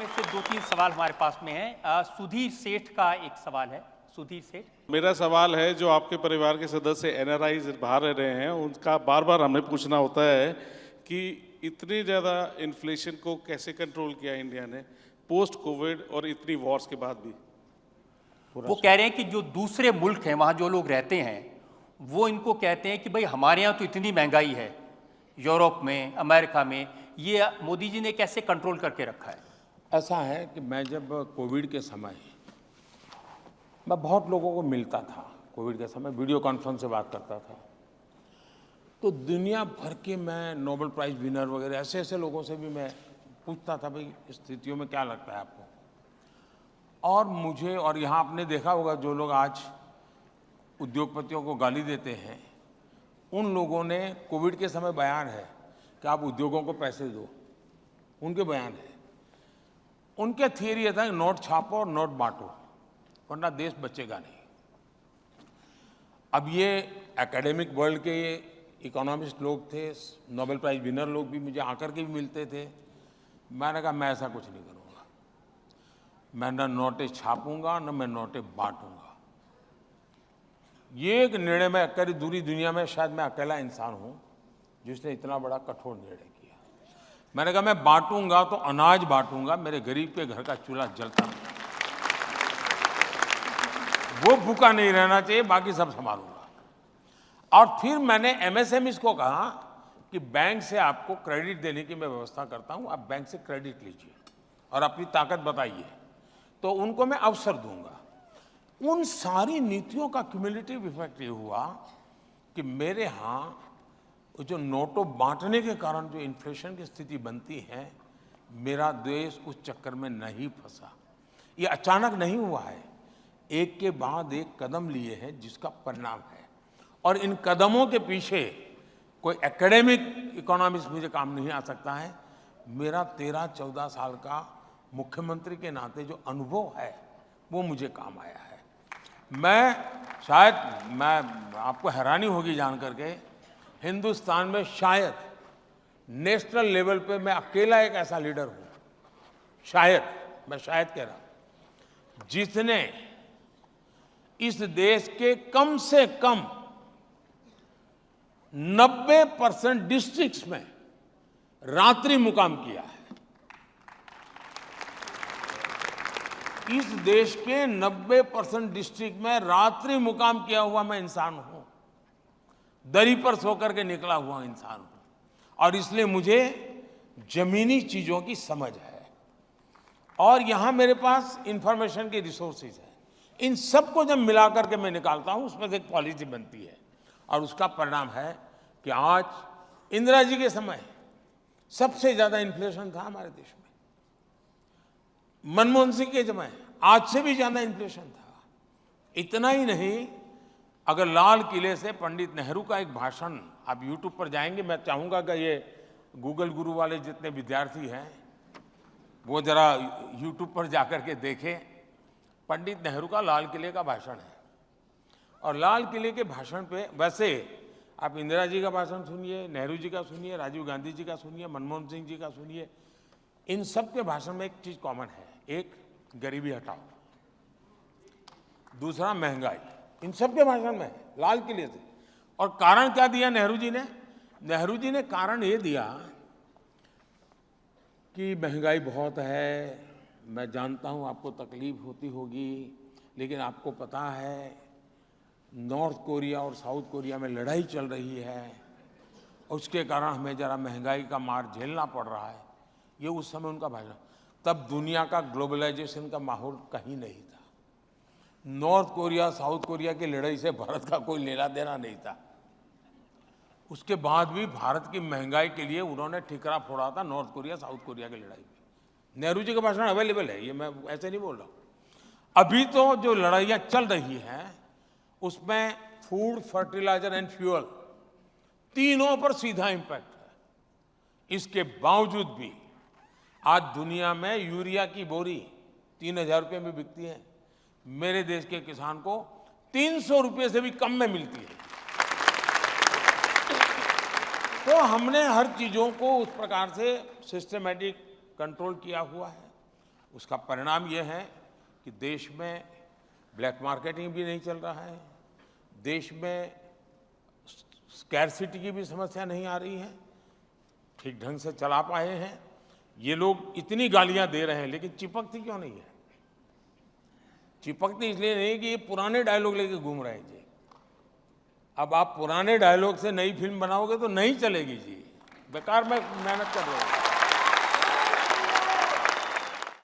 में से 2-3 सवाल हमारे पास में हैं। सुधीर सेठ का एक सवाल है। सुधीर सेठ, मेरा सवाल है, जो आपके परिवार के सदस्य एनआरआई बाहर रह रहे हैं, उनका बार बार हमें पूछना होता है कि इतनी ज़्यादा इन्फ्लेशन को कैसे कंट्रोल किया इंडिया ने पोस्ट कोविड और इतनी वॉर्स के बाद भी। वो कह रहे हैं कि जो दूसरे मुल्क हैं, वहाँ जो लोग रहते हैं, वो इनको कहते हैं कि भाई हमारे यहाँ तो इतनी महंगाई है, यूरोप में, अमेरिका में, ये मोदी जी ने कैसे कंट्रोल करके रखा है? ऐसा है कि मैं जब कोविड के समय मैं बहुत लोगों को मिलता था, कोविड के समय वीडियो कॉन्फ्रेंस से बात करता था, तो दुनिया भर के मैं नोबेल प्राइज विनर वगैरह ऐसे ऐसे लोगों से भी मैं पूछता था, भाई स्थितियों में क्या लगता है आपको। और मुझे, और यहाँ आपने देखा होगा जो लोग आज उद्योगपतियों को गाली देते हैं, उन लोगों ने कोविड के समय बयान है कि आप उद्योगों को पैसे दो, उनके बयान है। उनके थियरी ये था कि नोट छापो और नोट बांटो, वरना देश बचेगा नहीं। अब ये एकेडमिक वर्ल्ड के इकोनॉमिस्ट लोग थे, नोबेल प्राइज विनर लोग भी मुझे आकर के भी मिलते थे। मैंने कहा मैं ऐसा कुछ नहीं करूँगा, मैं न नोटें छापूंगा न मैं नोटें बांटूंगा। ये एक निर्णय मैं करी दूरी दुनिया में शायद मैं अकेला इंसान हूँ जिसने इतना बड़ा कठोर निर्णय किया। मैंने कहा मैं बांटूंगा तो अनाज बांटूंगा, मेरे गरीब के घर का चूल्हा जलता नहीं, वो भूखा नहीं रहना चाहिए, बाकी सब संभालूंगा। और फिर मैंने एमएसएमईज को कहा कि बैंक से आपको क्रेडिट देने की मैं व्यवस्था करता हूं, आप बैंक से क्रेडिट लीजिए और अपनी ताकत बताइए, तो उनको मैं अवसर दूंगा। उन सारी नीतियों का क्यूमुलेटिव इफेक्ट ये हुआ कि मेरे यहाँ जो नोटों बांटने के कारण जो इन्फ्लेशन की स्थिति बनती है, मेरा देश उस चक्कर में नहीं फंसा। ये अचानक नहीं हुआ है, एक के बाद एक कदम लिए हैं जिसका परिणाम है। और इन कदमों के पीछे कोई एकेडमिक इकोनॉमिक्स मुझे काम नहीं आ सकता है। मेरा 13-14 साल का मुख्यमंत्री के नाते जो अनुभव है वो मुझे काम आया है। मैं आपको हैरानी होगी जान करके, हिंदुस्तान में शायद नेशनल लेवल पे मैं अकेला एक ऐसा लीडर हूं, शायद, मैं शायद कह रहा हूं, जिसने इस देश के कम से कम 90% डिस्ट्रिक्ट्स में रात्रि मुकाम किया है। इस देश के 90% डिस्ट्रिक्ट में रात्रि मुकाम किया हुआ मैं इंसान हूं, दरी पर सोकर के निकला हुआ इंसान हूं, और इसलिए मुझे जमीनी चीजों की समझ है। और यहां मेरे पास इंफॉर्मेशन की रिसोर्सेज है। इन सबको जब मिलाकर के मैं निकालता हूं, उसमें से एक पॉलिसी बनती है, और उसका परिणाम है कि आज इंदिरा जी के समय सबसे ज्यादा इन्फ्लेशन था हमारे देश में, मनमोहन सिंह के समय आज से भी ज्यादा इन्फ्लेशन था। इतना ही नहीं, अगर लाल किले से पंडित नेहरू का एक भाषण आप यूट्यूब पर जाएंगे, मैं चाहूंगा कि ये गूगल गुरु वाले जितने विद्यार्थी हैं वो जरा यूट्यूब पर जाकर के देखें। पंडित नेहरू का लाल किले का भाषण है, और लाल किले के भाषण पे, वैसे आप इंदिरा जी का भाषण सुनिए, नेहरू जी का सुनिए, राजीव गांधी जी का सुनिए, मनमोहन सिंह जी का सुनिए, इन सब के भाषण में एक चीज कॉमन है, एक गरीबी हटाओ, दूसरा महंगाई, इन सब के भाषण में है, लाल किले से। और कारण क्या दिया नेहरू जी ने? नेहरू जी ने कारण ये दिया कि महंगाई बहुत है, मैं जानता हूं आपको तकलीफ होती होगी, लेकिन आपको पता है नॉर्थ कोरिया और साउथ कोरिया में लड़ाई चल रही है, उसके कारण हमें जरा महंगाई का मार झेलना पड़ रहा है। ये उस समय उनका भाषण। तब दुनिया का ग्लोबलाइजेशन का माहौल कहीं नहीं था। नॉर्थ कोरिया साउथ कोरिया की लड़ाई से भारत का कोई लेना देना नहीं था। उसके बाद भी भारत की महंगाई के लिए उन्होंने ठिकरा फोड़ा था नॉर्थ कोरिया साउथ कोरिया की लड़ाई में। नेहरू जी का भाषण अवेलेबल है, ये मैं ऐसे नहीं बोल रहा। अभी तो जो लड़ाइयाँ चल रही हैं उसमें फूड, फर्टिलाइजर एंड फ्यूल, तीनों पर सीधा इम्पैक्ट है। इसके बावजूद भी आज दुनिया में यूरिया की बोरी 3,000 रुपये में बिकती है, मेरे देश के किसान को 300 रुपये से भी कम में मिलती है। तो हमने हर चीजों को उस प्रकार से सिस्टमैटिक कंट्रोल किया हुआ है। उसका परिणाम ये है कि देश में ब्लैक मार्केटिंग भी नहीं चल रहा है, देश में स्कैरसिटी की भी समस्या नहीं आ रही है, ठीक ढंग से चला पाए हैं। ये लोग इतनी गालियां दे रहे हैं, लेकिन चिपकती क्यों नहीं है? चिपकती इसलिए नहीं कि ये पुराने डायलॉग लेके घूम रहे हैं जी। अब आप पुराने डायलॉग से नई फिल्म बनाओगे तो नहीं चलेगी जी, बेकार में मेहनत कर रहे हो।